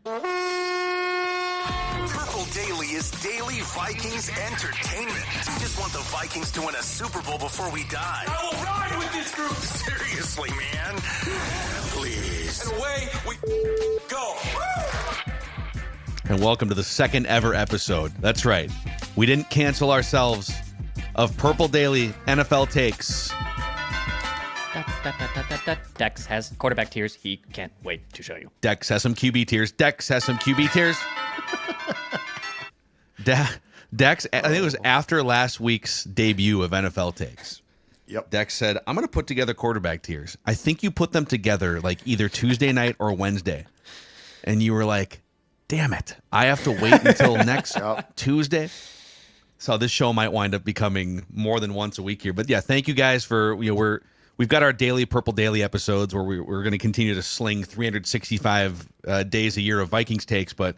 Purple Daily is daily Vikings entertainment. We just want the Vikings to win a Super Bowl before we die. I will ride with this group. Seriously, man. Please. And away we go. And welcome to the second ever episode. That's right. We didn't cancel ourselves of Purple Daily NFL Takes. Dex has quarterback tiers. He can't wait to show you. Dex has some QB tiers. Dex has some QB tiers. Dex, I think it was after last week's debut of NFL Takes. Yep. Dex said, I'm going to put together quarterback tiers. I think you put them together like either Tuesday night or Wednesday. And you were like, damn it. I have to wait until next Tuesday. So this show might wind up becoming more than once a week here. But yeah, thank you guys for, we've got our daily Purple Daily episodes where we're going to continue to sling 365 days a year of Vikings takes. But,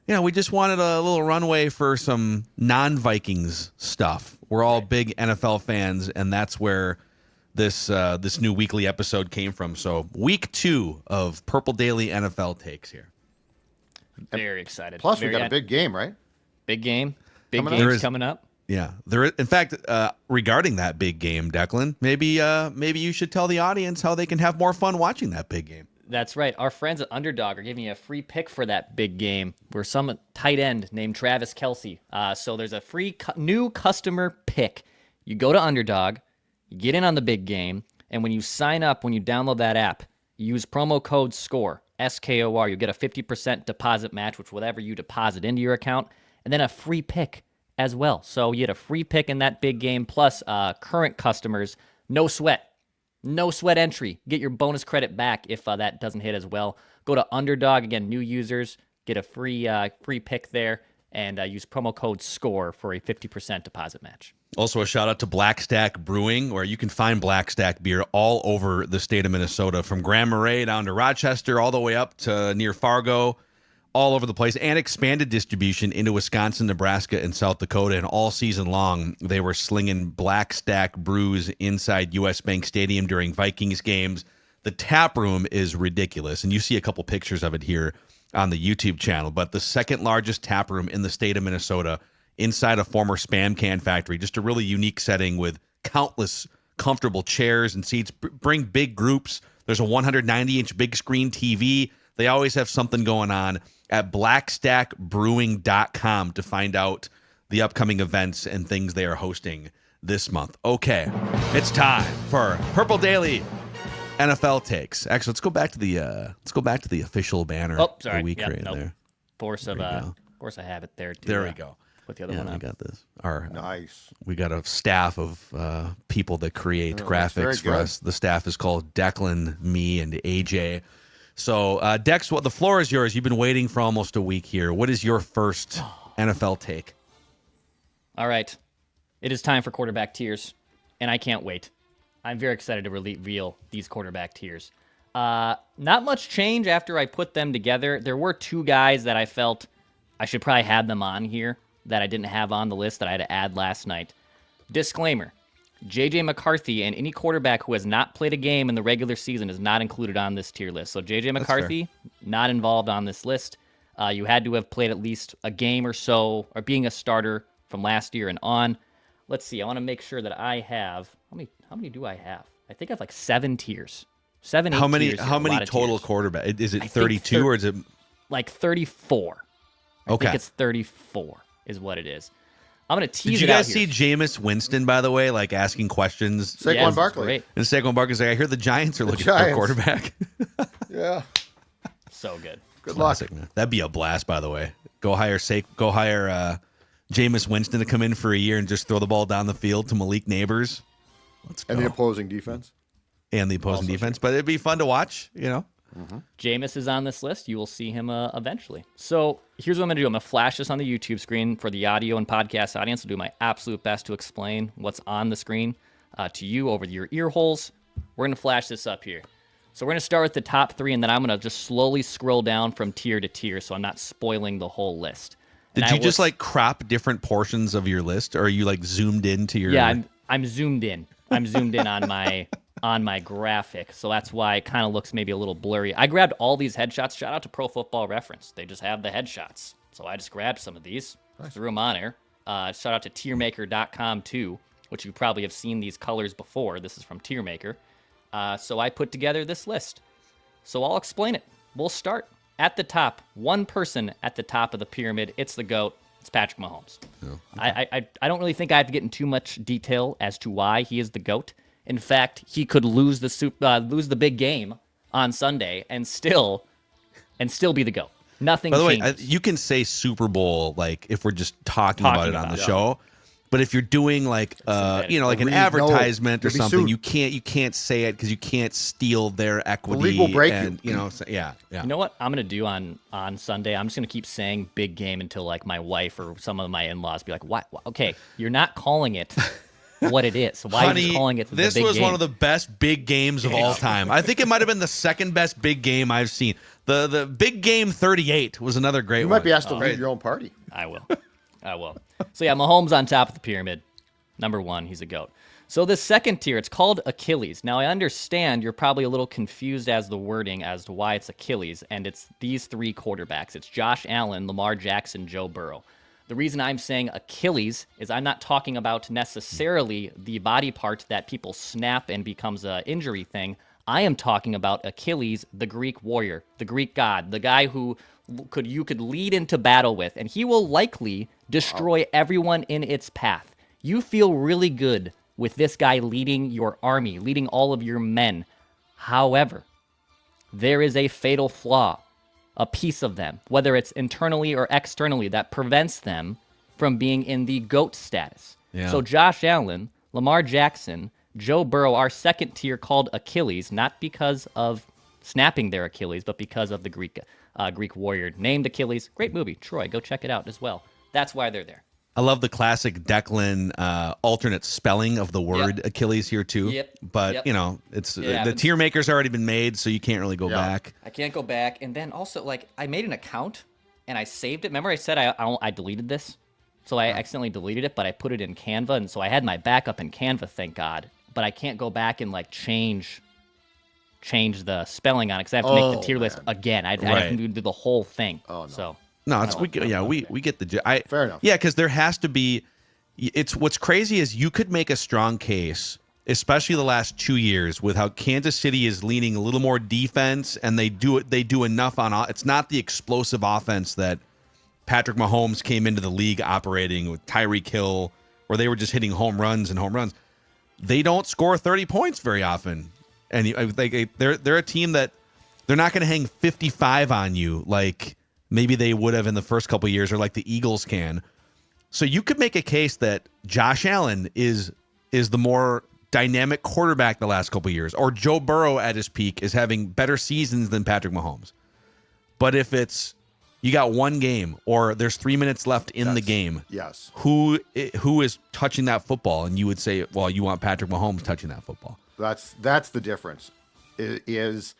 we just wanted a little runway for some non-Vikings stuff. We're all big NFL fans, and that's where this new weekly episode came from. So week 2 of Purple Daily NFL takes here. Very excited. Plus, we got a big game, right? Big game. Big games coming up. Yeah, there. In fact, regarding that big game, Declan, maybe you should tell the audience how they can have more fun watching that big game. That's right. Our friends at Underdog are giving you a free pick for that big game. We're some tight end named Travis Kelce. So there's a free new customer pick. You go to Underdog, you get in on the big game, and when you sign up, when you download that app, use promo code SCORE, SKOR. You get a 50% deposit match, which whatever you deposit into your account, and then a free pick as well. So you get a free pick in that big game, plus current customers, no sweat. No sweat entry. Get your bonus credit back if that doesn't hit as well. Go to Underdog. Again, new users get a free pick there, and use promo code SCORE for a 50% deposit match. Also, a shout out to Black Stack Brewing, where you can find Black Stack beer all over the state of Minnesota, from Grand Marais down to Rochester, all the way up to near Fargo, all over the place, and expanded distribution into Wisconsin, Nebraska, and South Dakota. And all season long, they were slinging Black Stack brews inside U.S. Bank Stadium during Vikings games. The tap room is ridiculous, and you see a couple pictures of it here on the YouTube channel. But the second largest tap room in the state of Minnesota, inside a former Spam can factory, just a really unique setting with countless comfortable chairs and seats. Bring big groups. There's a 190-inch big screen TV. They always have something going on at blackstackbrewing.com to find out the upcoming events and things they are hosting this month. Okay, it's time for Purple Daily NFL Takes. Actually, let's go back to the official banner. Oh, sorry. The week Yep, right nope. there. Force of habit there. There we go. Put the other Yeah, one I on. got this. Nice. We got a staff of people that create graphics for good. us. The staff is called Declan, me, and AJ. So, Dex, the floor is yours. You've been waiting for almost a week here. What is your first NFL take? All right. It is time for quarterback tiers, and I can't wait. I'm very excited to reveal these quarterback tiers. Not much change after I put them together. There were two guys that I felt I should probably have them on here that I didn't have on the list that I had to add last night. Disclaimer. J.J. McCarthy and any quarterback who has not played a game in the regular season is not included on this tier list. So J.J. McCarthy, not involved on this list. You had to have played at least a game or so, or being a starter from last year and on. Let's see. I want to make sure that I have... How many do I have? I think I have like 7 tiers. 7, 8 How many tiers. How many total quarterback? Is it 32 or is it... Like 34. I Okay. think it's 34 is what it is. I'm going to tease Did you it out guys see here. Jameis Winston, by the way, like asking questions? Saquon Yes, Barkley. great. And Saquon Barkley's like, I hear the Giants are looking for a Giants. quarterback. Yeah. So good. Good luck. Classic, man. That'd be a blast, by the way. Go hire Jameis Winston to come in for a year and just throw the ball down the field to Malik Neighbors. Let's go. And the opposing defense. And the opposing defense. But it'd be fun to watch, Jameis is on this list. You will see him eventually. So here's what I'm going to do. I'm going to flash this on the YouTube screen for the audio and podcast audience. I'll do my absolute best to explain what's on the screen to you over your ear holes. We're going to flash this up here. So we're going to start with the top 3, and then I'm going to just slowly scroll down from tier to tier so I'm not spoiling the whole list. Did you just like crop different portions of your list, or are you like zoomed into your... Yeah, I'm zoomed in. I'm zoomed in on my on my graphic, so that's why it kind of looks maybe a little blurry. I grabbed all these headshots. Shout out to Pro Football Reference. They just have the headshots. So I just grabbed some of these, threw them on air. Shout out to tiermaker.com too, which you probably have seen these colors before. This is from Tiermaker. So I put together this list. So I'll explain it. We'll start at the top. One person at the top of the pyramid. It's the GOAT. It's Patrick Mahomes. Oh, okay. I don't really think I have to get in too much detail as to why he is the GOAT. In fact, he could lose the big game on Sunday and still be the GOAT. Nothing changes. By the way, you can say Super Bowl like if we're just talking about it on the show. But if you're doing like like an advertisement or something, you can't say it because you can't steal their equity. The league will break you. You know what I'm gonna do on Sunday? I'm just gonna keep saying big game until like my wife or some of my in-laws be like, "What? Okay, you're not calling it what it is. Why are you calling it the big game?" This was one of the best big games of all time. I think it might have been the second best big game I've seen. The big game 38 was another great one. You might be asked to lead your own party. I will. So yeah, Mahomes on top of the pyramid. Number one, he's a GOAT. So the second tier, it's called Achilles. Now I understand you're probably a little confused as the wording as to why it's Achilles, and it's these three quarterbacks. It's Josh Allen, Lamar Jackson, Joe Burrow. The reason I'm saying Achilles is I'm not talking about necessarily the body part that people snap and becomes an injury thing. I am talking about Achilles, the Greek warrior, the Greek god, the guy who you could lead into battle with, and he will likely destroy everyone in its path. You feel really good with this guy leading your army, leading all of your men. However, there is a fatal flaw, a piece of them, whether it's internally or externally, that prevents them from being in the GOAT status. Yeah. So Josh Allen, Lamar Jackson, Joe Burrow are second tier called Achilles, not because of snapping their Achilles, but because of the Greek warrior named Achilles. Great movie. Troy, go check it out as well. That's why they're there. I love the classic Declan alternate spelling of the word Achilles here too. Yep. But it's the tier maker's already been made, so you can't really go back. I can't go back. And then also, like, I made an account and I saved it. Remember I said I deleted this? So I accidentally deleted it, but I put it in Canva, and so I had my backup in Canva, thank God. But I can't go back and like change the spelling on it because I have to make the tier list again. I have to do the whole thing. Oh no. So no, we get the fair enough. Yeah, because there has to be. It's what's crazy is you could make a strong case, especially the last 2 years, with how Kansas City is leaning a little more defense, and they do enough on. It's not the explosive offense that Patrick Mahomes came into the league operating with Tyreek Hill, where they were just hitting home runs and home runs. They don't score 30 points very often, and they're a team that they're not going to hang 55 on you like maybe they would have in the first couple of years, or like the Eagles can. So you could make a case that Josh Allen is the more dynamic quarterback the last couple of years, or Joe Burrow at his peak is having better seasons than Patrick Mahomes. But if it's you got one game, or there's 3 minutes left in the game, yes, who is touching that football? And you would say, well, you want Patrick Mahomes touching that football. That's the difference. Is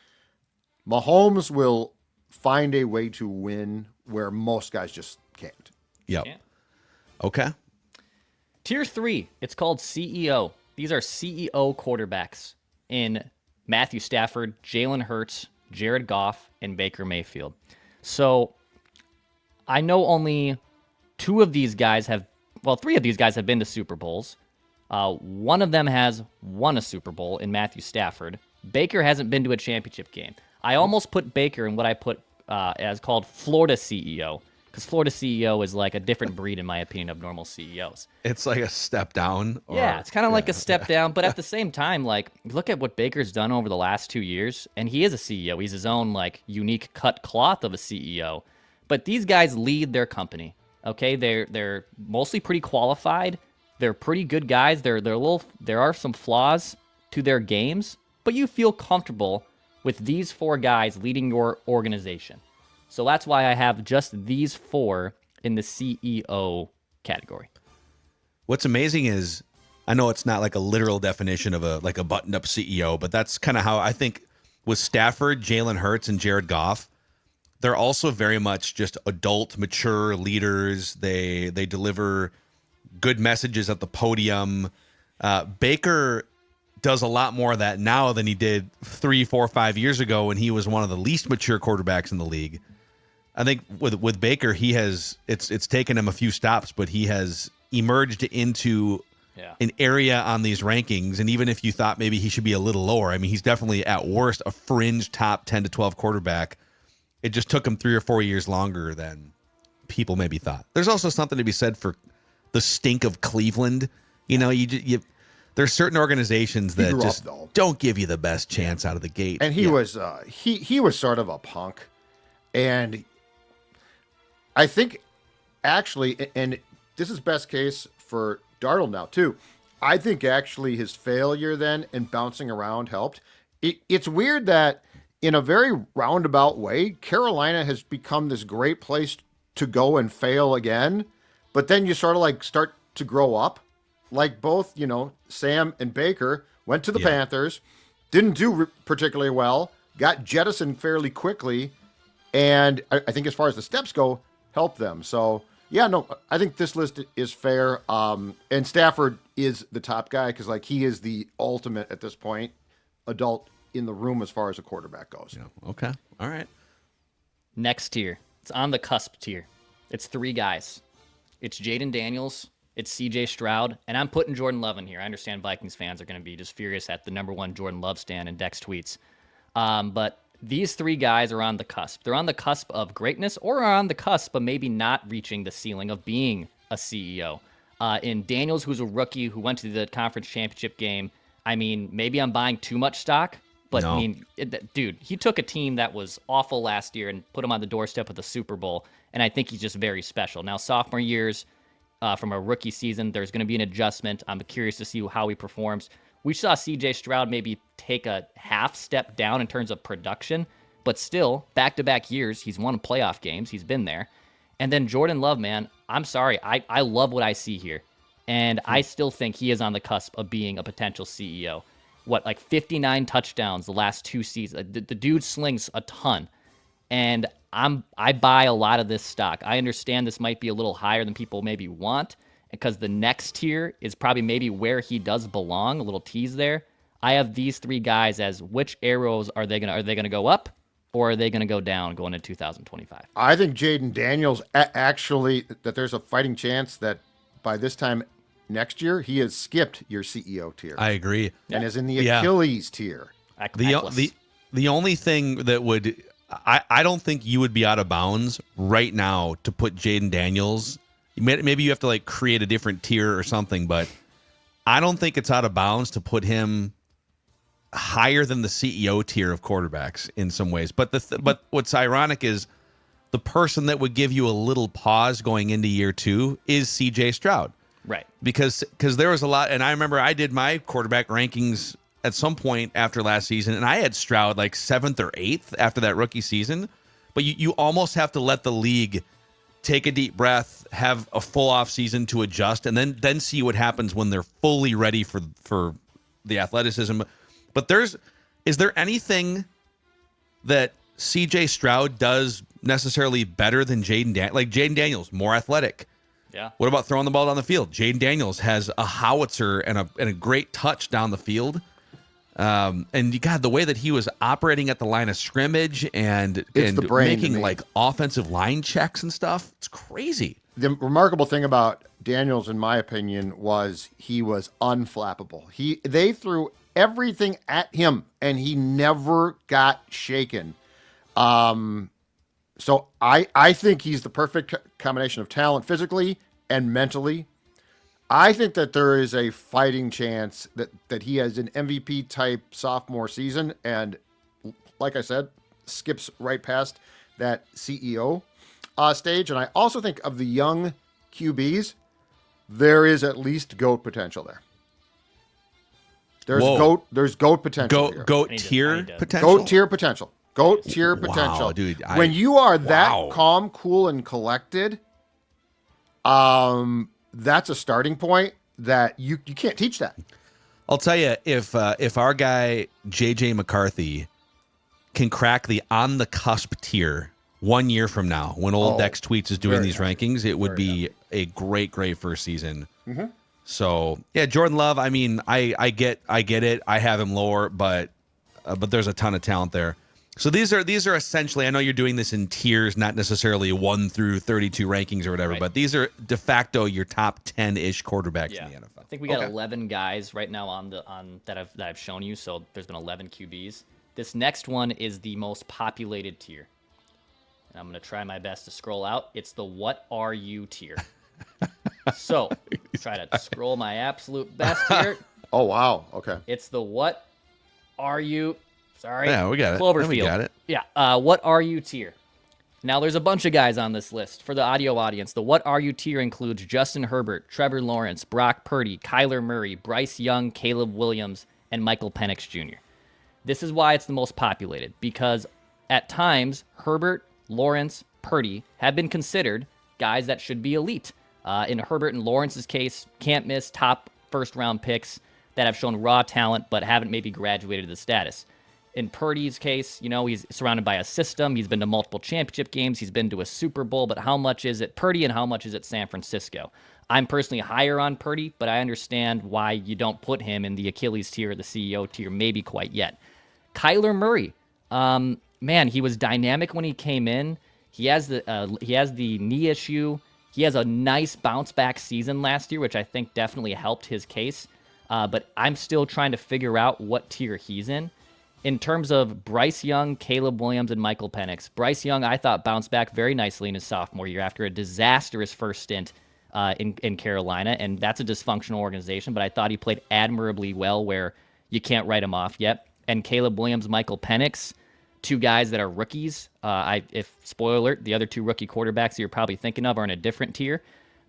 Mahomes will find a way to win where most guys just can't. Yep. Okay. Tier 3, it's called CEO. These are CEO quarterbacks in Matthew Stafford, Jalen Hurts, Jared Goff, and Baker Mayfield. So I know only three of these guys have been to Super Bowls. One of them has won a Super Bowl in Matthew Stafford. Baker hasn't been to a championship game. I almost put Baker in what I put as called Florida CEO, because Florida CEO is like a different breed, in my opinion, of normal CEOs. It's like a step down. It's kind of like a step down, but at the same time, like, look at what Baker's done over the last 2 years, and he is a CEO. He's his own like unique cut cloth of a CEO. But these guys lead their company. Okay, they're mostly pretty qualified. They're pretty good guys. There are some flaws to their games, but you feel comfortable with these four guys leading your organization. So that's why I have just these four in the CEO category. What's amazing is, I know it's not like a literal definition of a buttoned-up CEO, but that's kind of how I think with Stafford, Jalen Hurts, and Jared Goff, they're also very much just adult, mature leaders. They deliver good messages at the podium. Baker does a lot more of that now than he did 3, 4, 5 years ago when he was one of the least mature quarterbacks in the league. I think with Baker, it's taken him a few stops, but he has emerged into an area on these rankings. And even if you thought maybe he should be a little lower, I mean, he's definitely at worst a fringe top 10 to 12 quarterback. It just took him 3 or 4 years longer than people maybe thought. There's also something to be said for the stink of Cleveland. You know, there's certain organizations that just don't give you the best chance out of the gate. And he was he was sort of a punk. And I think actually, and this is best case for Darnold now too. I think actually his failure then and bouncing around helped. It's weird that in a very roundabout way, Carolina has become this great place to go and fail again. But then you sort of like start to grow up. Like both, Sam and Baker went to the Panthers, didn't do particularly well, got jettisoned fairly quickly, and I think as far as the steps go, helped them. So, I think this list is fair. And Stafford is the top guy because, he is the ultimate at this point adult in the room as far as a quarterback goes. Yeah. Okay. All right. Next tier. It's on the cusp tier. It's 3 guys. It's Jayden Daniels. It's C.J. Stroud, and I'm putting Jordan Love in here. I understand Vikings fans are going to be just furious at the number 1 Jordan Love stand in Dex tweets. But these 3 guys are on the cusp. They're on the cusp of greatness or are on the cusp of maybe not reaching the ceiling of being a CEO. In Daniels, who's a rookie who went to the conference championship game, I mean, maybe I'm buying too much stock, but no. I mean, dude, he took a team that was awful last year and put him on the doorstep of the Super Bowl, and I think he's just very special. Now, sophomore years, from a rookie season, there's going to be an adjustment. I'm curious to see how he performs. We saw C.J. Stroud maybe take a half step down in terms of production, but still, back-to-back years, he's won playoff games. He's been there. And then Jordan Love, man, I'm sorry. I love what I see here. And I still think he is on the cusp of being a potential CEO. 59 touchdowns the last 2 seasons. The dude slings a ton. And I buy a lot of this stock. I understand this might be a little higher than people maybe want because the next tier is probably maybe where he does belong. A little tease there. I have these 3 guys as which arrows are they gonna go up or are they gonna go down going into 2025? I think Jayden Daniels actually that there's a fighting chance that by this time next year he has skipped your CEO tier. I agree, and is in the Achilles tier. The only thing that would I don't think you would be out of bounds right now to put Jayden Daniels. Maybe you have to create a different tier or something, but I don't think it's out of bounds to put him higher than the CEO tier of quarterbacks in some ways. But but what's ironic is the person that would give you a little pause going into year 2 is C.J. Stroud, right? Because there was a lot, and I remember I did my quarterback rankings at some point after last season, and I had Stroud 7th or 8th after that rookie season. But you almost have to let the league take a deep breath, have a full off season to adjust, and then see what happens when they're fully ready for the athleticism. But is there anything that C.J. Stroud does necessarily better than Jayden Daniels? Jayden Daniels, more athletic. Yeah. What about throwing the ball down the field? Jayden Daniels has a howitzer and a great touch down the field. And God, the way that he was operating at the line of scrimmage and making offensive line checks and stuff, it's crazy. The remarkable thing about Daniels, in my opinion, was he was unflappable. They threw everything at him, and he never got shaken. So I think he's the perfect combination of talent physically and mentally. I think that there is a fighting chance that he has an MVP type sophomore season, and like I said, skips right past that CEO stage. And I also think of the young QBs, there is at least GOAT potential there. There's GOAT potential. GOAT tier potential. GOAT tier potential. GOAT tier potential. Wow, dude. When you are that calm, cool, and collected, that's a starting point that you can't teach that. I'll tell you, if our guy JJ McCarthy can crack the on the cusp tier 1 year from now, when old Dex Tweets is doing these rankings, it would be a great first season. Mm-hmm. So yeah, Jordan Love. I mean, I get it. I have him lower, but there's a ton of talent there. So these are essentially. I know you're doing this in tiers, not necessarily 1 through 32 rankings or whatever, but these are de facto your top 10-ish quarterbacks in the NFL. I think we got 11 guys right now on that I've shown you. So there's been 11 QBs. This next one is the most populated tier. And I'm going to try my best to scroll out. It's the what are you tier. So try to scroll my absolute best here. Oh, wow. Okay. It's the what are you. Sorry. Yeah, we got it. Cloverfield. We got it. Yeah. What are you tier? Now, there's a bunch of guys on this list. For the audio audience, the what are you tier includes Justin Herbert, Trevor Lawrence, Brock Purdy, Kyler Murray, Bryce Young, Caleb Williams, and Michael Penix Jr. This is why it's the most populated, because at times, Herbert, Lawrence, Purdy have been considered guys that should be elite. In Herbert and Lawrence's case, can't miss top first-round picks that have shown raw talent but haven't maybe graduated to the status. In Purdy's case, he's surrounded by a system. He's been to multiple championship games. He's been to a Super Bowl. But how much is it Purdy and how much is it San Francisco? I'm personally higher on Purdy, but I understand why you don't put him in the Achilles tier or the CEO tier, maybe quite yet. Kyler Murray, man, he was dynamic when he came in. He has the knee issue. He has a nice bounce back season last year, which I think definitely helped his case. But I'm still trying to figure out what tier he's in. In terms of Bryce Young, Caleb Williams, and Michael Penix, Bryce Young, I thought, bounced back very nicely in his sophomore year after a disastrous first stint in Carolina, and that's a dysfunctional organization, but I thought he played admirably well where you can't write him off yet. And Caleb Williams, Michael Penix, two guys that are rookies. Spoiler alert, the other two rookie quarterbacks that you're probably thinking of are in a different tier,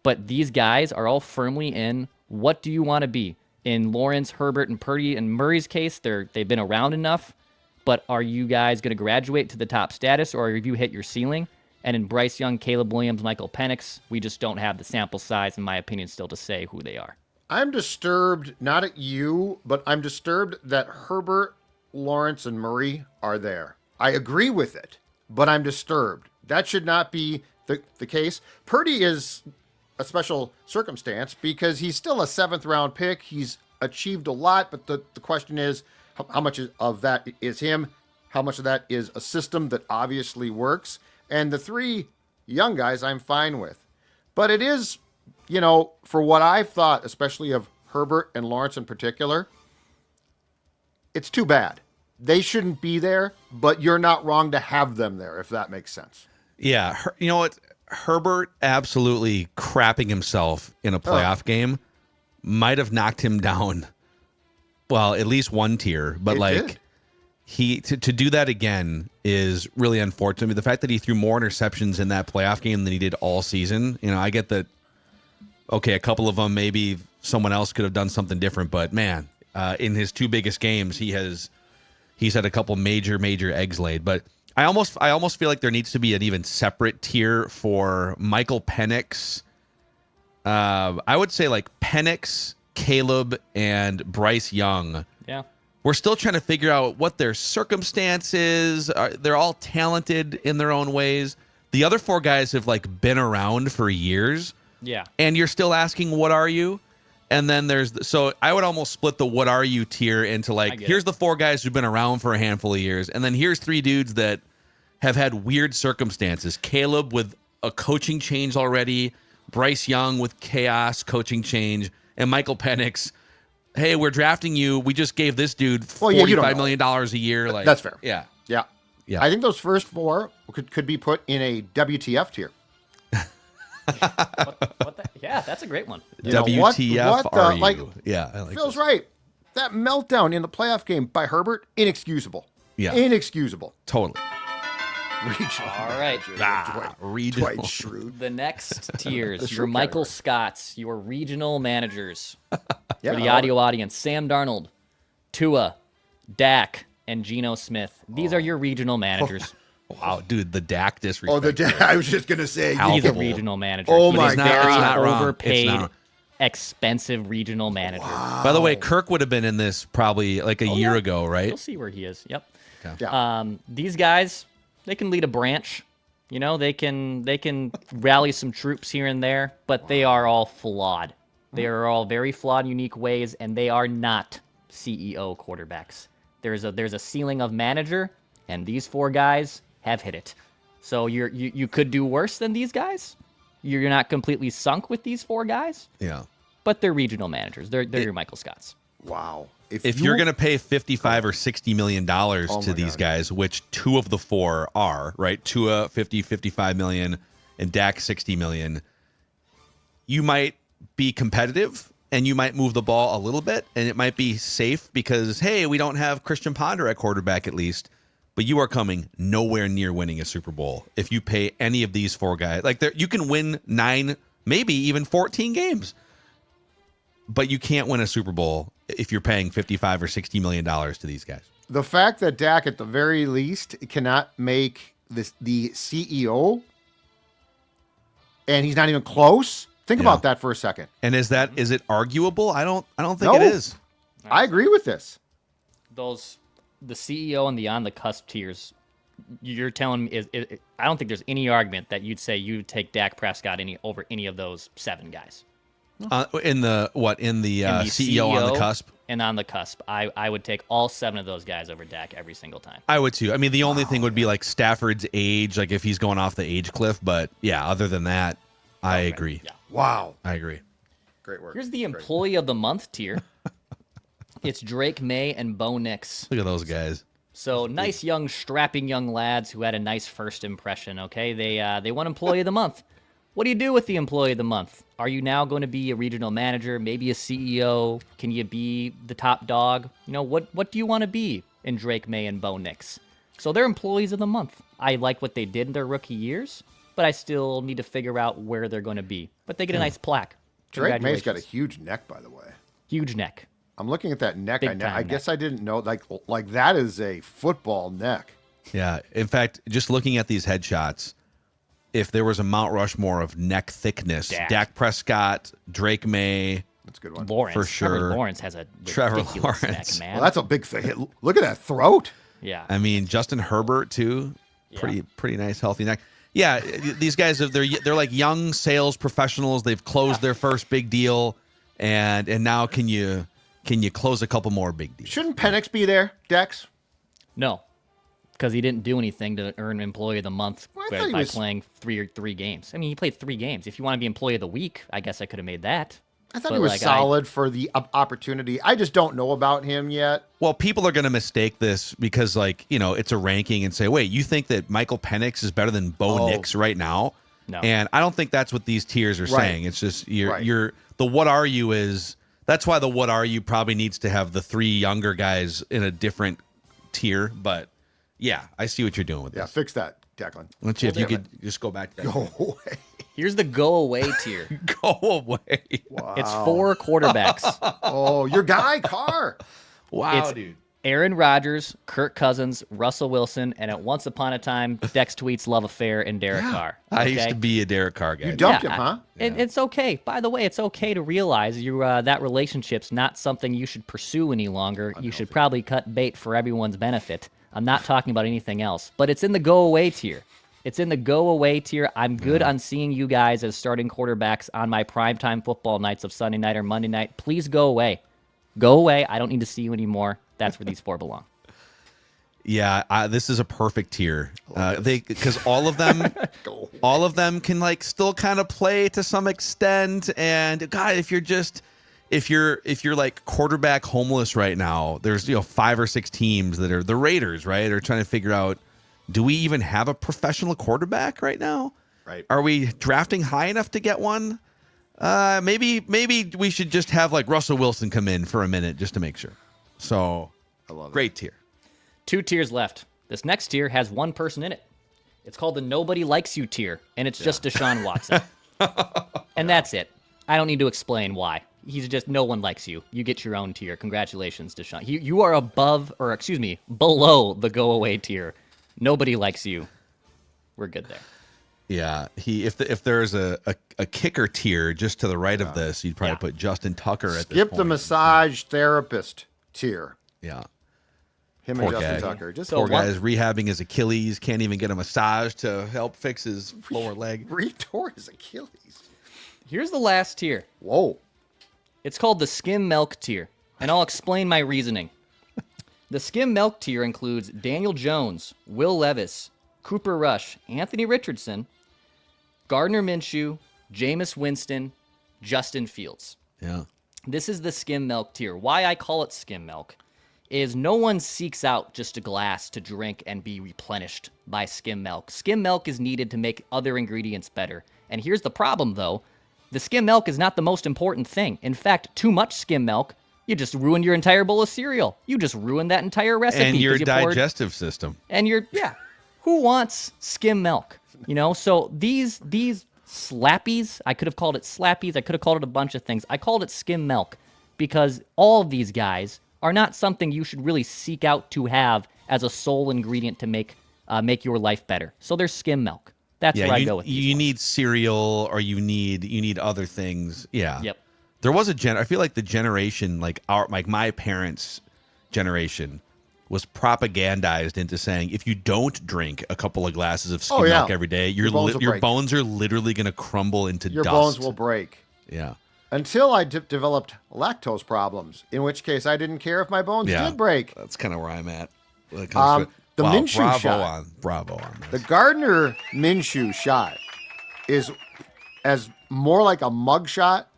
but these guys are all firmly in what do you want to be? In Lawrence, Herbert, and Purdy and Murray's case, they've been around enough, but are you guys going to graduate to the top status, or have you hit your ceiling? And in Bryce Young, Caleb Williams, Michael Penix, we just don't have the sample size, in my opinion, still to say who they are. I'm disturbed, not at you, but I'm disturbed that Herbert, Lawrence, and Murray are there. I agree with it, but I'm disturbed. That should not be the case. Purdy is a special circumstance because he's still a 7th-round pick. He's achieved a lot, but the question is how much of that is him? How much of that is a system that obviously works? And the three young guys I'm fine with. But it is, for what I've thought, especially of Herbert and Lawrence in particular, it's too bad. They shouldn't be there, but you're not wrong to have them there, if that makes sense. Yeah. You know what? Herbert absolutely crapping himself in a playoff game might have knocked him down, well, at least one tier. But to do that again is really unfortunate. I mean, the fact that he threw more interceptions in that playoff game than he did all season, I get that, okay, a couple of them, maybe someone else could have done something different. But, man, in his two biggest games, he's had a couple major eggs laid. But I almost feel like there needs to be an even separate tier for Michael Penix. I would say like Penix, Caleb, and Bryce Young. Yeah. We're still trying to figure out what their circumstances are. They're all talented in their own ways. The other four guys have been around for years. Yeah. And you're still asking, what are you? And then so I would almost split the what are you tier into here's the four guys who've been around for a handful of years. And then here's three dudes that have had weird circumstances. Caleb with a coaching change already, Bryce Young with chaos coaching change, and Michael Penix. Hey, we're drafting you. We just gave this dude $45 million a year. That's fair. Yeah. I think those first four could be put in a WTF tier. Yeah, that's a great one. WTF are you? Yeah, I like Phil's this. right. That meltdown in the playoff game by Herbert, inexcusable. Yeah. Inexcusable. Totally. Regional. All right. Regional. Dwight Schrute. The next tiers, The your Schrute Michael category. Scotts, your regional managers. Yeah, For the audio audience, Sam Darnold, Tua, Dak, and Geno Smith. These are your regional managers. Wow, dude, the Dak disrespect. Oh, I was just going to say. He's a Palpable. regional manager. Oh He's my a God. very It's not wrong. overpaid, It's not. expensive regional manager. By the way, Kirk would have been in this probably a year ago, right? You'll see where he is. Yep. Yeah. These guys, they can lead a branch. They can rally some troops here and there, but they are all flawed. They are all very flawed, unique ways, and they are not CEO quarterbacks. There's a ceiling of manager, and these 4 guys have hit it. So you could do worse than these guys. You're not completely sunk with these 4 guys. Yeah. But they're regional managers. They're your Michael Scotts. Wow. If you're going to pay $55 or $60 million to these guys, which 2 of the 4 are, right? Tua 50, 55 million, and Dak 60 million, you might be competitive and you might move the ball a little bit, and it might be safe because, hey, we don't have Christian Ponder at quarterback at least, but you are coming nowhere near winning a Super Bowl if you pay any of these 4 guys. Like, you can win 9, maybe even 14 games, but you can't win a Super Bowl if you're paying $55 or $60 million to these guys. The fact that Dak, at the very least, cannot make the CEO, and he's not even close. Think about that for a second. And is it arguable? I don't think No. it is. I agree with this. The CEO and the on the cusp tiers, you're telling me I don't think there's any argument that you'd say you'd take Dak Prescott over any of those 7 guys. In the CEO on the cusp? And on the cusp. I would take all 7 of those guys over Dak every single time. I would too. I mean, the only thing would be like Stafford's age, like if he's going off the age cliff. But yeah, other than that, I agree. Yeah. Wow. I agree. Great work. Here's the employee of the month tier. It's Drake May and Bo Nix. Look at those guys. So nice, young, strapping young lads who had a nice first impression. Okay, they won employee of the month. What do you do with the employee of the month? Are you now going to be a regional manager, maybe a CEO? Can you be the top dog? What do you want to be in Drake May and Bo Nix? So they're employees of the month. I like what they did in their rookie years, but I still need to figure out where they're going to be. But they get a nice plaque. Drake May's got a huge neck, by the way. Huge neck. I'm looking at that neck. Big time I guess I didn't know. Like that is a football neck. Yeah. In fact, just looking at these headshots, if there was a Mount Rushmore of neck thickness, Dak Prescott, Drake May. That's a good one. Lawrence. For sure. Trevor Lawrence has a ridiculous neck, man. Well, that's a big thing. Look at that throat. Yeah. I mean, Justin Herbert too. Pretty nice, healthy neck. Yeah, these guys they're like young sales professionals. They've closed their first big deal, and now can you close a couple more big deals? Shouldn't Penix be there, Dex? No, because he didn't do anything to earn Employee of the Month by playing three games. I mean, he played 3 games. If you want to be Employee of the Week, I guess I could have made that. I thought he was solid for the opportunity. I just don't know about him yet. Well, people are going to mistake this because, it's a ranking and say, wait, you think that Michael Penix is better than Bo Nix right now? No. And I don't think that's what these tiers are saying. It's just the what are you is that's why the what are you probably needs to have the 3 younger guys in a different tier. But yeah, I see what you're doing with this. Yeah, fix that, Declan. Let's see if you could just go back to that. Go away. Here's the go away tier. Go away. Wow. It's 4 quarterbacks. Oh, your guy, Carr. Wow, It's dude. Aaron Rodgers, Kirk Cousins, Russell Wilson, and at once upon a time, Dex tweets love affair and Derek Carr. I used to be a Derek Carr guy. You dumped him, huh? It's okay. By the way, it's okay to realize that relationship's not something you should pursue any longer. You should probably cut bait for everyone's benefit. I'm not talking about anything else, but it's in the go away tier. It's in the go away tier. I'm good on seeing you guys as starting quarterbacks on my primetime football nights of Sunday night or Monday night. Please go away. Go away. I don't need to see you anymore. That's where these 4 belong. Yeah, this is a perfect tier. Because all of them can still kind of play to some extent. And God, if you're like quarterback homeless right now, there's 5 or 6 teams that are the Raiders, right? Are trying to figure out, do we even have a professional quarterback right now? Right. Are we drafting high enough to get one? Maybe we should just have Russell Wilson come in for a minute just to make sure. So, I love great tier. 2 tiers left. This next tier has 1 person in it. It's called the Nobody Likes You tier, and it's just Deshaun Watson. And that's it. I don't need to explain why. He's just, no one likes you. You get your own tier. Congratulations, Deshaun. You are below the go away tier. Nobody likes you. We're good there. Yeah, if there's a kicker tier just to the right of this, you'd probably put Justin Tucker at this point. Skip the massage therapist tier. Yeah. Him Poor and Justin guy. Tucker. Just Poor guy is rehabbing his Achilles, can't even get a massage to help fix his lower leg. retore his Achilles. Here's the last tier. Whoa. It's called the Skim Milk tier, and I'll explain my reasoning. The Skim Milk tier includes Daniel Jones, Will Levis, Cooper Rush, Anthony Richardson, Gardner Minshew, Jameis Winston, Justin Fields. Yeah. This is the Skim Milk tier. Why I call it Skim Milk is no one seeks out just a glass to drink and be replenished by skim milk. Skim milk is needed to make other ingredients better. And here's the problem, though. The skim milk is not the most important thing. In fact, too much skim milk, you just ruin your entire bowl of cereal. You just ruin that entire recipe. And your digestive system. And who wants skim milk? So these slappies, I could have called it slappies. I could have called it a bunch of things. I called it skim milk because all of these guys are not something you should really seek out to have as a sole ingredient to make your life better. So there's skim milk. That's where I go with these you ones. need cereal or you need other things. Yeah. Yep. There was I feel like the generation, like my parents' generation, was propagandized into saying if you don't drink a couple of glasses of skim milk every day, your bones are literally going to crumble into your dust. Your bones will break. Yeah. Until I developed lactose problems, in which case I didn't care if my bones did break. That's kind of where I'm at. The Minshew shot. Bravo on The this. Gardner Minshew shot is as more like a mug shot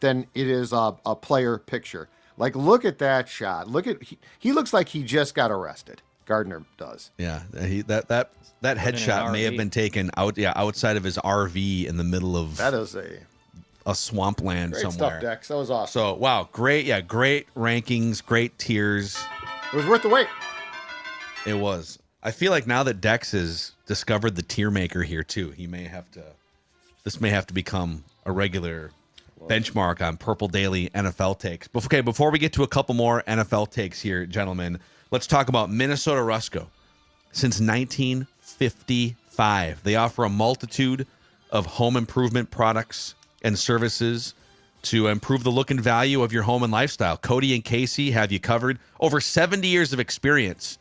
than it is a player picture. Like, look at that shot. He looks like he just got arrested. Gardner does. Yeah, that headshot may have been taken outside of his RV in the middle of that is a swampland great somewhere. Stuff, Dex. That was awesome. So wow, great rankings, great tiers. It was worth the wait. It was. I feel like now that Dex has discovered the tier maker here too, this may have to become a regular benchmark on Purple Daily NFL takes. Okay, before we get to a couple more NFL takes here, gentlemen, let's talk about Minnesota Rusco. Since 1955, they offer a multitude of home improvement products and services to improve the look and value of your home and lifestyle. Cody and Casey have you covered. Over 70 years of experience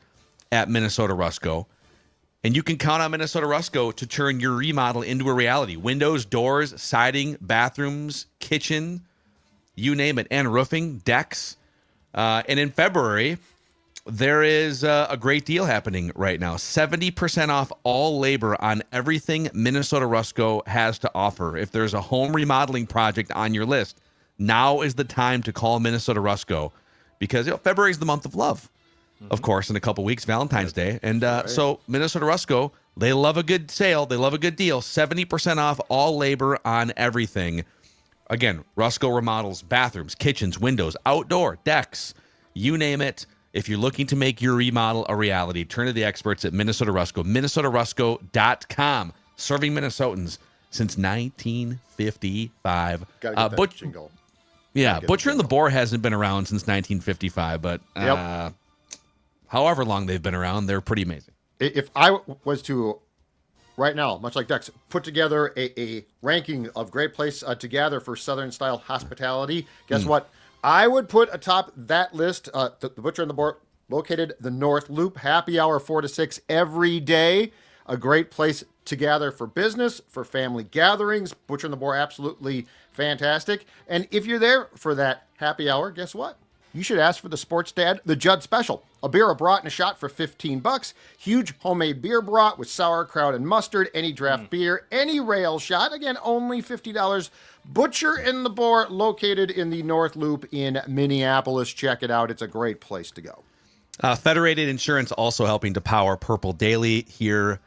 at Minnesota Rusco. And you can count on Minnesota Rusco to turn your remodel into a reality. Windows, doors, siding, bathrooms, kitchen, you name it, and roofing, decks. And in February, there is a great deal happening right now. 70% off all labor on everything Minnesota Rusco has to offer. If there's a home remodeling project on your list, now is the time to call Minnesota Rusco because February is the month of love. Of course, in a couple weeks, Valentine's Day. And so Minnesota Rusco, they love a good sale. They love a good deal. 70% off all labor on everything. Again, Rusco remodels bathrooms, kitchens, windows, outdoor, decks, you name it. If you're looking to make your remodel a reality, turn to the experts at Minnesota Rusco, minnesotarusco.com. Serving Minnesotans since 1955. Gotta get that jingle. Yeah, Butcher and the Boar hasn't been around since 1955, but however long they've been around, they're pretty amazing. If I was to, right now, much like Dex, put together a ranking of great place to gather for Southern-style hospitality, guess what? I would put atop that list the Butcher and the Boar, located the North Loop, happy hour 4 to 6 every day. A great place to gather for business, for family gatherings. Butcher and the Boar, absolutely fantastic. And if you're there for that happy hour, guess what? You should ask for the Sports Dad, the Judd Special. A beer, a brat, and a shot for $15. Huge homemade beer brat with sauerkraut and mustard, any draft beer, any rail shot. Again, only $50. Butcher and the Boar, located in the North Loop in Minneapolis. Check it out. It's a great place to go. Federated Insurance also helping to power Purple Daily here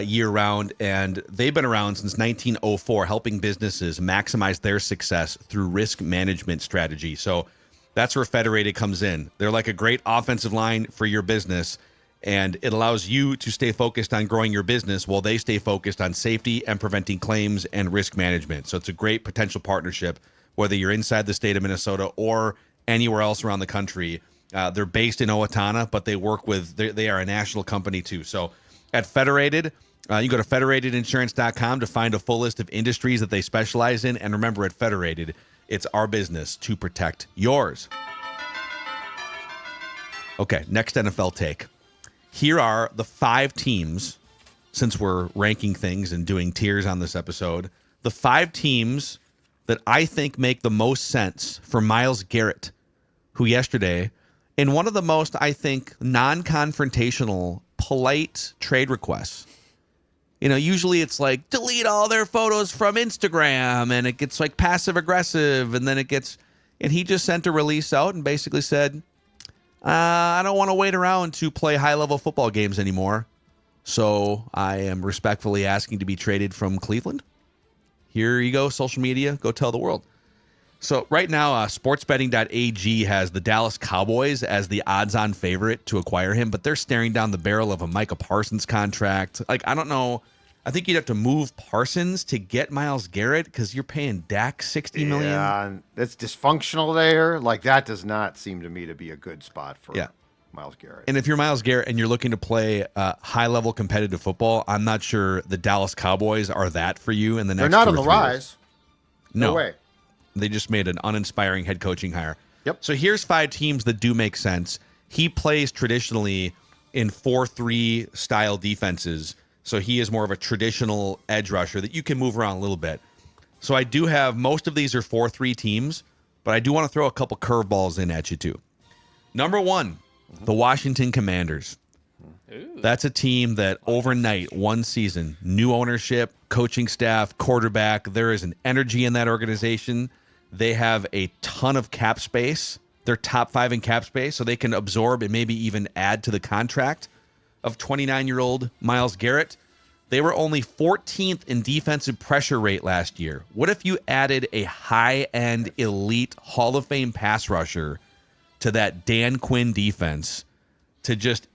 year-round, and they've been around since 1904, helping businesses maximize their success through risk management strategy. So that's where Federated comes in. They're like a great offensive line for your business, and it allows you to stay focused on growing your business while they stay focused on safety and preventing claims and risk management. So it's a great potential partnership, whether you're inside the state of Minnesota or anywhere else around the country. They're based in Owatonna, but they work with, they are a national company too. So at Federated, you go to federatedinsurance.com to find a full list of industries that they specialize in. And remember, at Federated, it's our business to protect yours. Okay, next NFL take. Here are the 5 teams, since we're ranking things and doing tiers on this episode, the 5 teams that I think make the most sense for Myles Garrett, who yesterday, in one of the most, I think, non-confrontational, polite trade requests. Usually it's like, delete all their photos from Instagram, and it gets like passive aggressive, and he just sent a release out and basically said, I don't want to wait around to play high-level football games anymore, so I am respectfully asking to be traded from Cleveland. Here you go, social media, go tell the world. So right now, sportsbetting.ag has the Dallas Cowboys as the odds-on favorite to acquire him, but they're staring down the barrel of a Micah Parsons contract. Like, I don't know. I think you'd have to move Parsons to get Myles Garrett because you're paying Dak $60 million. Yeah, that's dysfunctional there. Like, that does not seem to me to be a good spot for Myles Garrett. And if you're Myles Garrett and you're looking to play high-level competitive football, I'm not sure the Dallas Cowboys are that for you in the next 2 or 3 years. They're not on the rise. No way. They just made an uninspiring head coaching hire. Yep. So here's 5 teams that do make sense. He plays traditionally in 4-3 style defenses. So he is more of a traditional edge rusher that you can move around a little bit. So I do have, most of these are 4-3 teams, but I do want to throw a couple curveballs in at you too. Number 1, the Washington Commanders. Ooh. That's a team that overnight, one season, new ownership, coaching staff, quarterback, there is an energy in that organization. They have a ton of cap space. They're top 5 in cap space, so they can absorb and maybe even add to the contract of 29-year-old Myles Garrett. They were only 14th in defensive pressure rate last year. What if you added a high-end, elite, Hall of Fame pass rusher to that Dan Quinn defense to just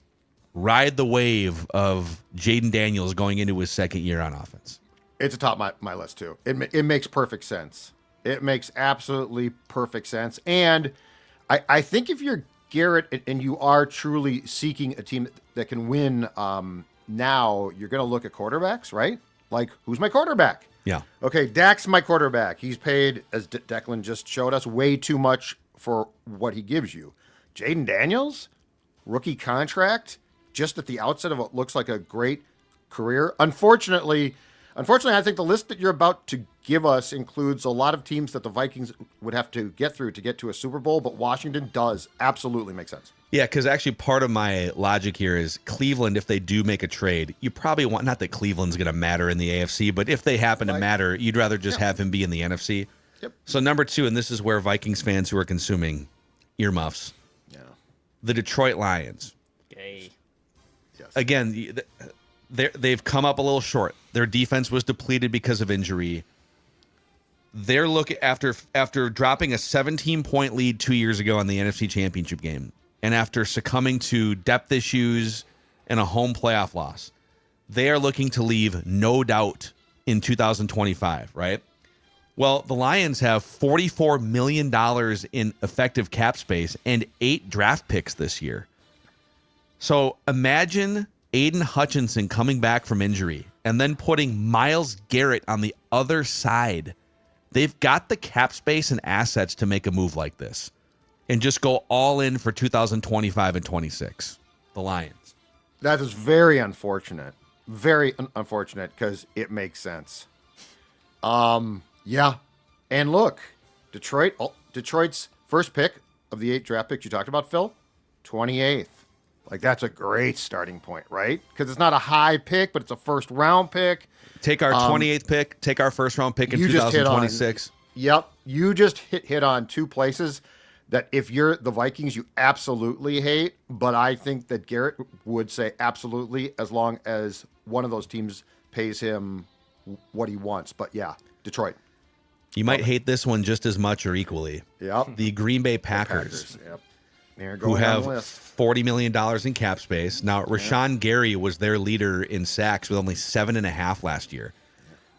ride the wave of Jayden Daniels going into his second year on offense? It's atop my list, too. It makes perfect sense. It makes absolutely perfect sense. And I think if you're Garrett and you are truly seeking a team that can win, now you're going to look at quarterbacks, right? Like, who's my quarterback? Yeah. Okay, Dak's my quarterback. He's paid, as Declan just showed us, way too much for what he gives you. Jayden Daniels, rookie contract, just at the outset of what looks like a great career. Unfortunately, I think the list that you're about to give us includes a lot of teams that the Vikings would have to get through to get to a Super Bowl, but Washington does absolutely make sense. Yeah, because actually part of my logic here is Cleveland, if they do make a trade, you probably want, not that Cleveland's going to matter in the AFC, but if they happen to matter, you'd rather just have him be in the NFC. Yep. So number 2, and this is where Vikings fans who are consuming earmuffs, the Detroit Lions. Yay. Yes. Again, they've come up a little short. Their defense was depleted because of injury. They're looking after dropping a 17-point lead 2 years ago in the NFC Championship game, and after succumbing to depth issues and a home playoff loss, they are looking to leave no doubt in 2025, right? Well, the Lions have $44 million in effective cap space and 8 draft picks this year. So imagine Aiden Hutchinson coming back from injury and then putting Myles Garrett on the other side. They've got the cap space and assets to make a move like this and just go all in for 2025 and 26. The Lions. That is very unfortunate. Very unfortunate because it makes sense. Yeah. And look, Detroit's first pick of the 8 draft picks you talked about, Phil, 28th. Like, that's a great starting point, right? Because it's not a high pick, but it's a first round pick. Take our 28th pick, take our first round pick in 2026. Yep. You just hit on 2 places that if you're the Vikings, you absolutely hate. But I think that Garrett would say absolutely as long as one of those teams pays him what he wants. But yeah, Detroit. You might hate this one just as much or equally. Yep. The Green Bay Packers. Yep. Who have $40 million in cap space. Now, Rashawn Gary was their leader in sacks with only 7.5 last year.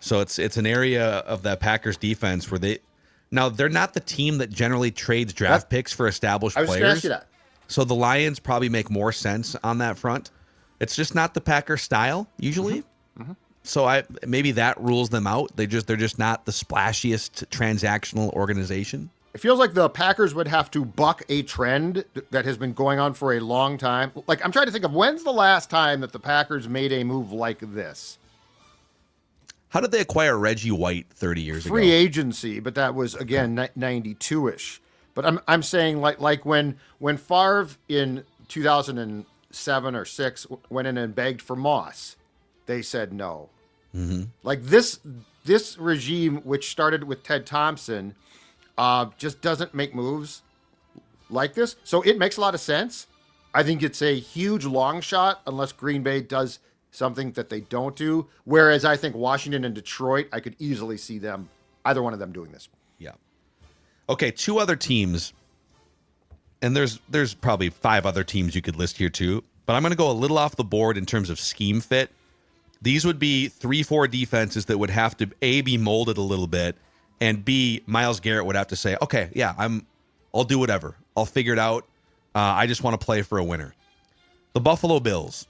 So it's an area of that Packers defense where they're not the team that generally trades draft picks for established players. I was going to ask you that. So the Lions probably make more sense on that front. It's just not the Packers style usually. Mm-hmm. Mm-hmm. So maybe that rules them out. They're just not the splashiest transactional organization. It feels like the Packers would have to buck a trend that has been going on for a long time. Like, I'm trying to think of when's the last time that the Packers made a move like this? How did they acquire Reggie White 30 years ago? Free agency, but that was again 92-ish. But I'm saying like when Favre in 2007 or 6 went in and begged for Moss, they said no. Mm-hmm. Like this regime, which started with Ted Thompson, just doesn't make moves like this. So it makes a lot of sense. I think it's a huge long shot unless Green Bay does something that they don't do. Whereas I think Washington and Detroit, I could easily see either one of them doing this. Yeah. Okay, 2 other teams, and there's probably 5 other teams you could list here too, but I'm going to go a little off the board in terms of scheme fit. These would be 3-4 defenses that would have to A, be molded a little bit, and B, Myles Garrett would have to say, okay, yeah, I'll do whatever. I'll figure it out. I just want to play for a winner. The Buffalo Bills.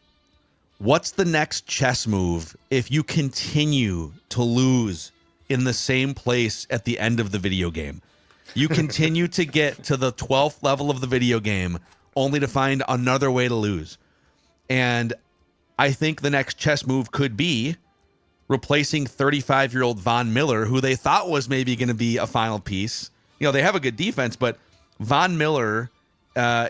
What's the next chess move if you continue to lose in the same place at the end of the video game? You continue to get to the 12th level of the video game only to find another way to lose. And I think the next chess move could be replacing 35-year-old Von Miller, who they thought was maybe going to be a final piece. You know, they have a good defense, but Von Miller he'll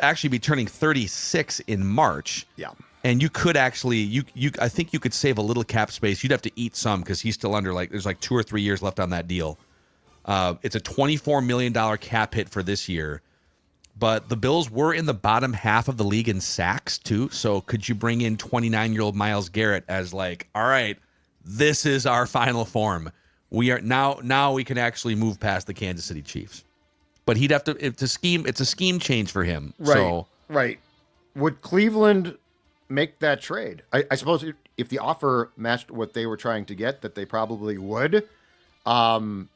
actually be turning 36 in March. Yeah. And you could actually, I think you could save a little cap space. You'd have to eat some because he's still under, there's 2 or 3 years left on that deal. It's a $24 million cap hit for this year. But the Bills were in the bottom half of the league in sacks, too. So could you bring in 29-year-old Myles Garrett as all right, this is our final form. We are now we can actually move past the Kansas City Chiefs. But he'd have to, it's a scheme change for him. Right. So, right. Would Cleveland make that trade? I suppose if the offer matched what they were trying to get, that they probably would. Buffalo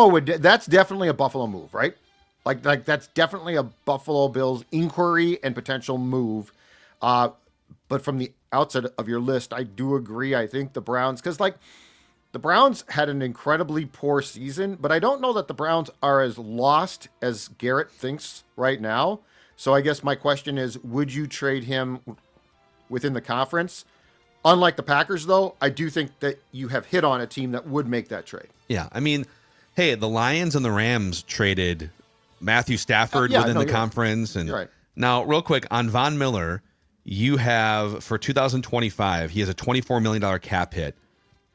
would. That's definitely a Buffalo move, right? Like that's definitely a Buffalo Bills inquiry and potential move. But from the outset of your list, I do agree. I think the Browns, because the Browns had an incredibly poor season, but I don't know that the Browns are as lost as Garrett thinks right now. So I guess my question is, would you trade him within the conference? Unlike the Packers, though, I do think that you have hit on a team that would make that trade. Yeah, I mean, hey, the Lions and the Rams traded Matthew Stafford within the conference. Right. And right. Now, real quick, on Von Miller, you have, for 2025, he has a $24 million cap hit.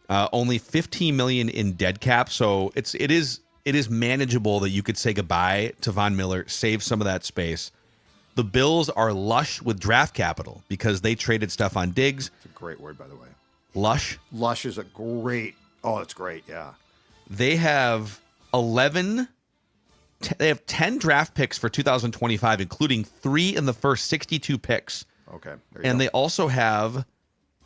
Only $15 million in dead cap, so it is manageable that you could say goodbye to Von Miller, save some of that space. The Bills are lush with draft capital because they traded Stephon Diggs. It's a great word, by the way. Lush. Lush is a great. Oh, it's great. Yeah. They have 10 draft picks for 2025, including 3 in the first 62 picks. Okay. And they also have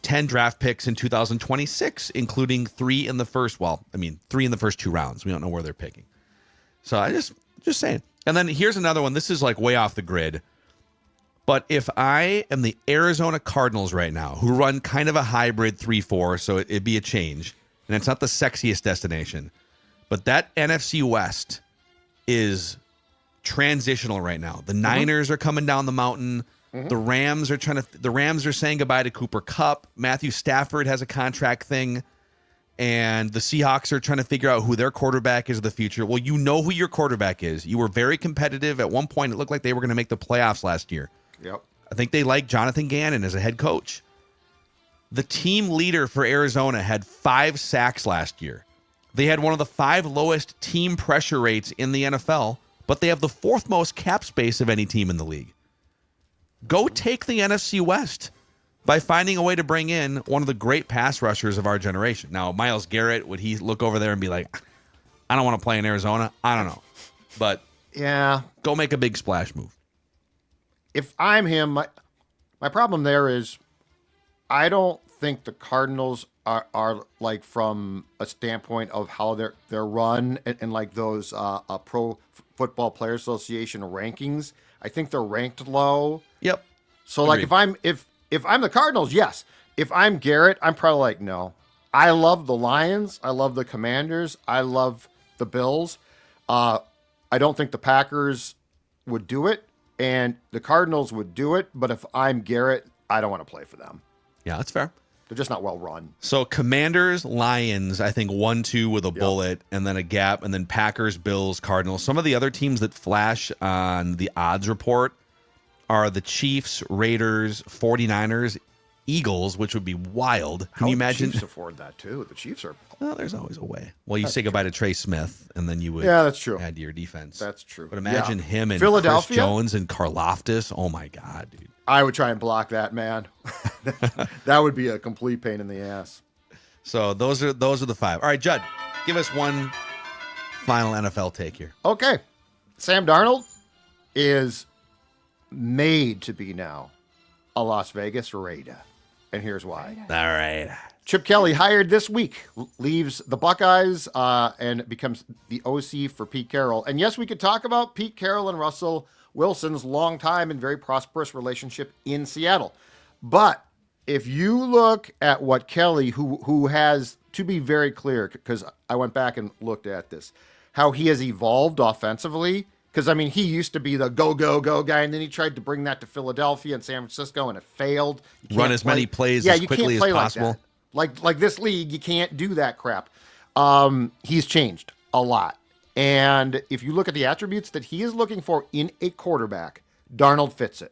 10 draft picks in 2026, including 3 in the first 3 in the first 2 rounds. We don't know where they're picking. So I just saying. And then here's another one. This is way off the grid. But if I am the Arizona Cardinals right now, who run kind of a hybrid 3-4, so it'd be a change, and it's not the sexiest destination, but that NFC West is transitional right now. The Niners are coming down the mountain. The Rams are saying goodbye to Cooper Kupp. Matthew Stafford has a contract thing. And the Seahawks are trying to figure out who their quarterback is of the future. Well, you know who your quarterback is. You were very competitive. At one point, it looked like they were going to make the playoffs last year. Yep. I think they like Jonathan Gannon as a head coach. The team leader for Arizona had 5 sacks last year. They had one of the 5 lowest team pressure rates in the NFL, but they have the 4th most cap space of any team in the league. Go take the NFC West by finding a way to bring in one of the great pass rushers of our generation. Now, Myles Garrett, would he look over there and be like, I don't want to play in Arizona? I don't know. But yeah, go make a big splash move. If I'm him, my problem there is I don't think the Cardinals are like from a standpoint of how they're run and like those Pro Football Player Association rankings. I think they're ranked low. Yep. So like if I'm the Cardinals, yes. If I'm Garrett, I'm probably like, no. I love the Lions. I love the Commanders. I love the Bills. I don't think the Packers would do it, and the Cardinals would do it. But if I'm Garrett, I don't want to play for them. Yeah, that's fair. They're just not well run. So Commanders, Lions, I think 1-2 with a bullet and then a gap, and then Packers, Bills, Cardinals. Some of the other teams that flash on the odds report are the Chiefs, Raiders, 49ers, Eagles, which would be wild. Can you imagine? The Chiefs afford that too. The Chiefs are. Well, there's always a way. Well, you say goodbye to Trey Smith, and then you would that's true. add to your defense. That's true. But imagine him and Philadelphia? Chris Jones and Karlaftis. Oh, my God, dude. I would try and block that, man. That would be a complete pain in the ass. So those are the 5. All right, Judd, give us one final NFL take here. Okay. Sam Darnold is made to be now a Las Vegas Raider. And here's why. All right. Chip Kelly, hired this week, leaves the Buckeyes and becomes the OC for Pete Carroll. And yes, we could talk about Pete Carroll and Russell Wilson's long time and very prosperous relationship in Seattle. But if you look at what Kelly, who has, to be very clear, because I went back and looked at this, how he has evolved offensively. Because, I mean, he used to be the go guy, and then he tried to bring that to Philadelphia and San Francisco, and it failed. Run as many plays as quickly as possible. Like this league, you can't do that crap. He's changed a lot. And if you look at the attributes that he is looking for in a quarterback, Darnold fits it.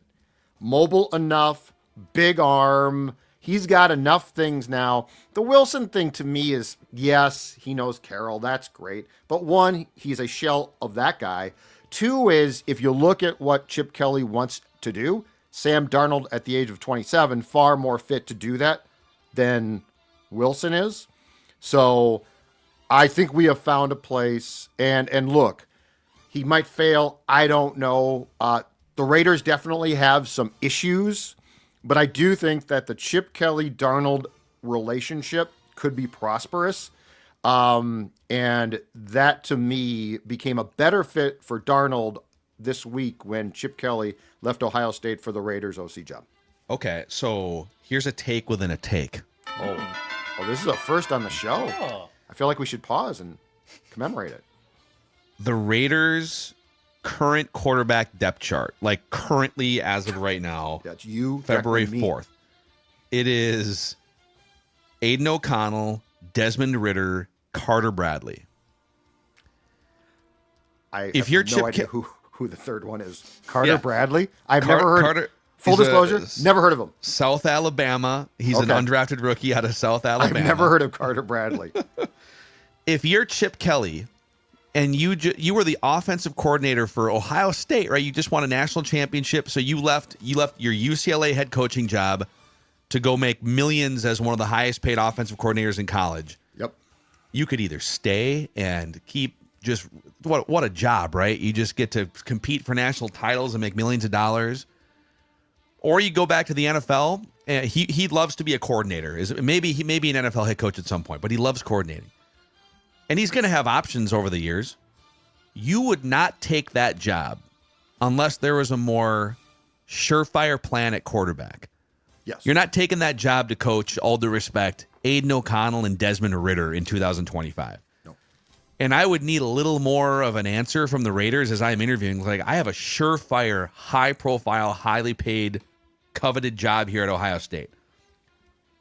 Mobile enough, big arm. He's got enough things now. The Wilson thing to me is, yes, he knows Carroll. That's great. But one, he's a shell of that guy. Two is, if you look at what Chip Kelly wants to do, Sam Darnold at the age of 27, far more fit to do that than Wilson is. So I think we have found a place. And look, he might fail. I don't know. The Raiders definitely have some issues, but I do think that the Chip Kelly-Darnold relationship could be prosperous. And that, to me, became a better fit for Darnold this week when Chip Kelly left Ohio State for the Raiders OC job. Okay, so here's a take within a take. Oh, this is a first on the show. Oh. I feel like we should pause and commemorate it. The Raiders' current quarterback depth chart, like currently as of right now, That's you, February Jack, and me. 4th, it is Aiden O'Connell, Desmond Ridder, Carter Bradley. I If have you're no Chip idea Ke- who the third one is. Carter Yeah. Bradley? I've never heard. Carter, Full he's a disclosure, never heard of him. South Alabama. He's an Okay. undrafted rookie out of South Alabama. I've never heard of Carter Bradley. If you're Chip Kelly and you were the offensive coordinator for Ohio State, right? You just won a national championship, so you left your UCLA head coaching job to go make millions as one of the highest paid offensive coordinators in college. Yep. You could either stay and keep just what a job, right? You just get to compete for national titles and make millions of dollars. Or you go back to the NFL. And he loves to be a coordinator. Maybe he may be an NFL head coach at some point, but he loves coordinating. And he's going to have options over the years. You would not take that job unless there was a more surefire plan at quarterback. Yes. You're not taking that job to coach, all due respect, Aiden O'Connell and Desmond Ridder in 2025. No. And I would need a little more of an answer from the Raiders as I'm interviewing. Like, I have a surefire, high-profile, highly paid, coveted job here at Ohio State.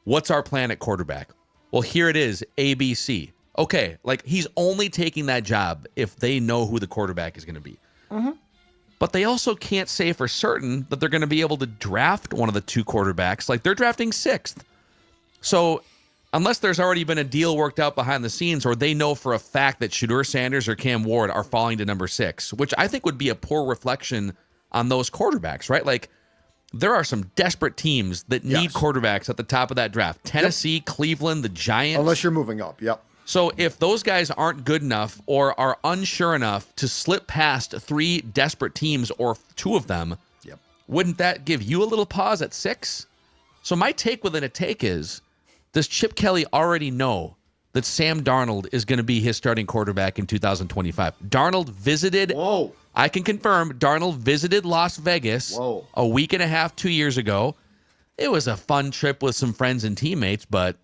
What's our plan at quarterback? Well, here it is, ABC. Okay, like he's only taking that job if they know who the quarterback is going to be. Mm-hmm. But they also can't say for certain that they're going to be able to draft one of the two quarterbacks. Like they're drafting 6th. So unless there's already been a deal worked out behind the scenes or they know for a fact that Shedeur Sanders or Cam Ward are falling to number 6, which I think would be a poor reflection on those quarterbacks, right? Like there are some desperate teams that need quarterbacks at the top of that draft. Tennessee, Cleveland, the Giants. Unless you're moving up. Yep. So if those guys aren't good enough or are unsure enough to slip past 3 desperate teams or 2 of them, wouldn't that give you a little pause at 6? So my take within a take is, does Chip Kelly already know that Sam Darnold is going to be his starting quarterback in 2025? Darnold visited, I can confirm, Darnold visited Las Vegas a week and a half, 2 years ago. It was a fun trip with some friends and teammates, but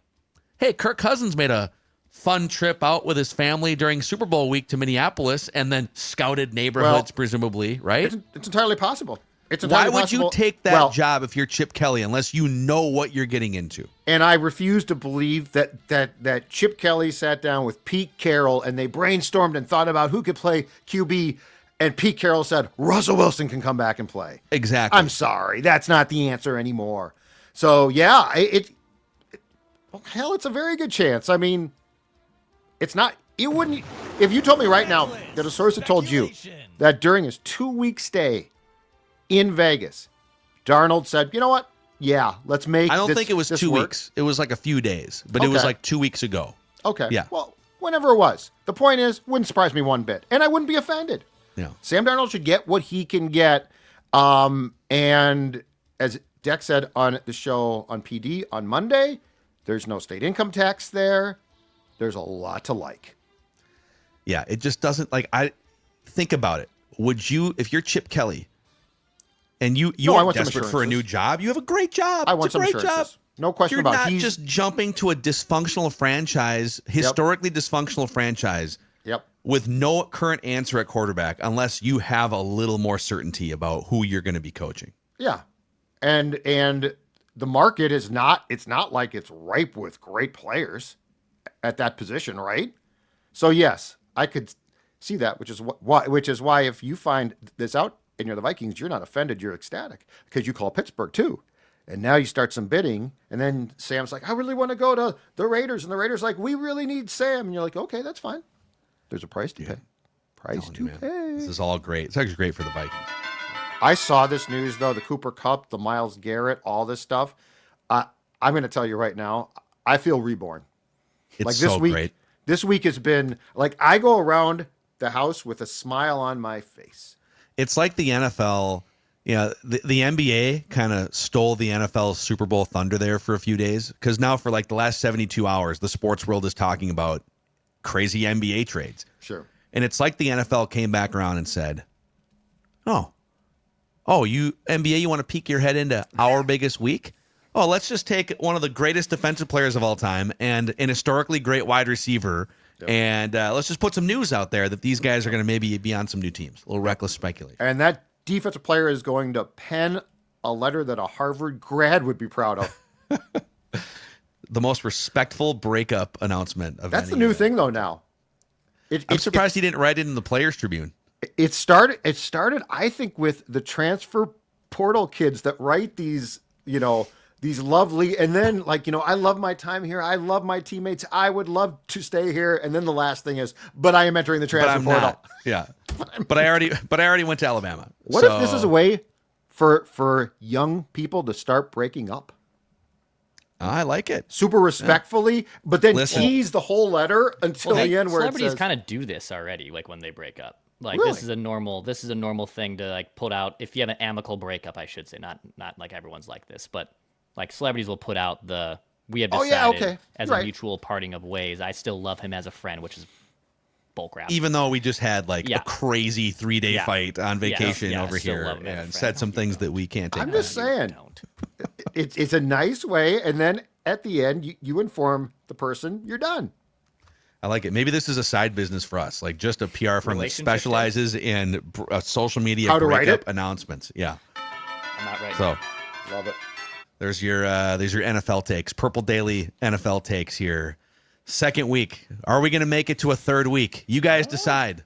hey, Kirk Cousins made a fun trip out with his family during Super Bowl week to Minneapolis and then scouted neighborhoods, presumably, right? It's entirely possible. It's Why entirely would you possible. take that Well, job if you're Chip Kelly unless you know what you're getting into? And I refuse to believe that Chip Kelly sat down with Pete Carroll and they brainstormed and thought about who could play QB. And Pete Carroll said, Russell Wilson can come back and play. Exactly. I'm sorry. That's not the answer anymore. So, yeah, it's a very good chance. I mean, it's not, it wouldn't, if you told me right now that a source had told you that during his 2-week stay in Vegas, Darnold said, you know what? Yeah, let's make I don't this, think it was this 2 work. weeks. It was like a few days, but it was Okay. like 2 weeks ago. Okay. Yeah. Well, whenever it was. The point is, wouldn't surprise me one bit. And I wouldn't be offended. Yeah. Sam Darnold should get what he can get. And as Deck said on the show on PD on Monday, there's no state income tax there. There's a lot to like. Yeah, it just doesn't I think about it. Would you, if you're Chip Kelly and you No, I are want some desperate for a new assurances. job, you have a great job. I want it's a some great job. assurances. No question You're about it. not just jumping to a dysfunctional franchise, historically dysfunctional franchise, Yep. with no current answer at quarterback unless you have a little more certainty about who you're going to be coaching. Yeah. And the market is not, it's not like it's ripe with great players at that position, right? So yes, I could see that, which is why if you find this out and you're the Vikings, you're not offended, you're ecstatic because you call Pittsburgh too. And now you start some bidding, and then Sam's like, I really want to go to the Raiders. And the Raiders like, we really need Sam. And you're like, okay, that's fine. There's a price to pay. Price to pay. This is all great. It's actually great for the Vikings. I saw this news, though, the Cooper Kupp, the Myles Garrett, all this stuff. I'm going to tell you right now, I feel reborn. It's Like this so week, great. This week has been, like, I go around the house with a smile on my face. It's like the NFL. Yeah, the NBA kind of stole the NFL's Super Bowl thunder there for a few days because now for like the last 72 hours, the sports world is talking about crazy NBA trades. Sure. And it's like the NFL came back around and said, oh, you NBA, you want to peek your head into our biggest week? Oh, let's just take one of the greatest defensive players of all time and an historically great wide receiver, and let's just put some news out there that these guys are going to maybe be on some new teams. A little reckless speculation. And that defensive player is going to pen a letter that a Harvard grad would be proud of. The most respectful breakup announcement of That's the any, new thing, though, now. I'm surprised he didn't write it in the Players Tribune. It started, I think, with the transfer portal kids that write these, these lovely, and then I love my time here. I love my teammates. I would love to stay here. And then the last thing is, but I am entering the transfer portal. Not. Yeah. But I already went to Alabama. What if this is a way for young people to start breaking up? I like it. Super respectfully, but then Listen. tease the whole letter until the end where it celebrities says, kind of do this already, like when they break up. Like Really? this is a normal thing to like put out if you have an amicable breakup, I should say. Not like everyone's like this, but like celebrities will put out we have decided as a mutual parting of ways. I still love him as a friend, which is bullcrap. Even though we just had a crazy 3-day fight on vacation I over still here love him as a and friend. said some things that we can't take I'm back. just saying, Don't. it's a nice way, and then at the end, you inform the person you're done. I like it. Maybe this is a side business for us, like just a PR firm that Relationship specializes in social media How to write breakup it? announcements. Yeah. I'm not right. So Love it. there's your NFL takes. Purple Daily NFL takes here. Second week. Are we going to make it to a third week? You guys decide.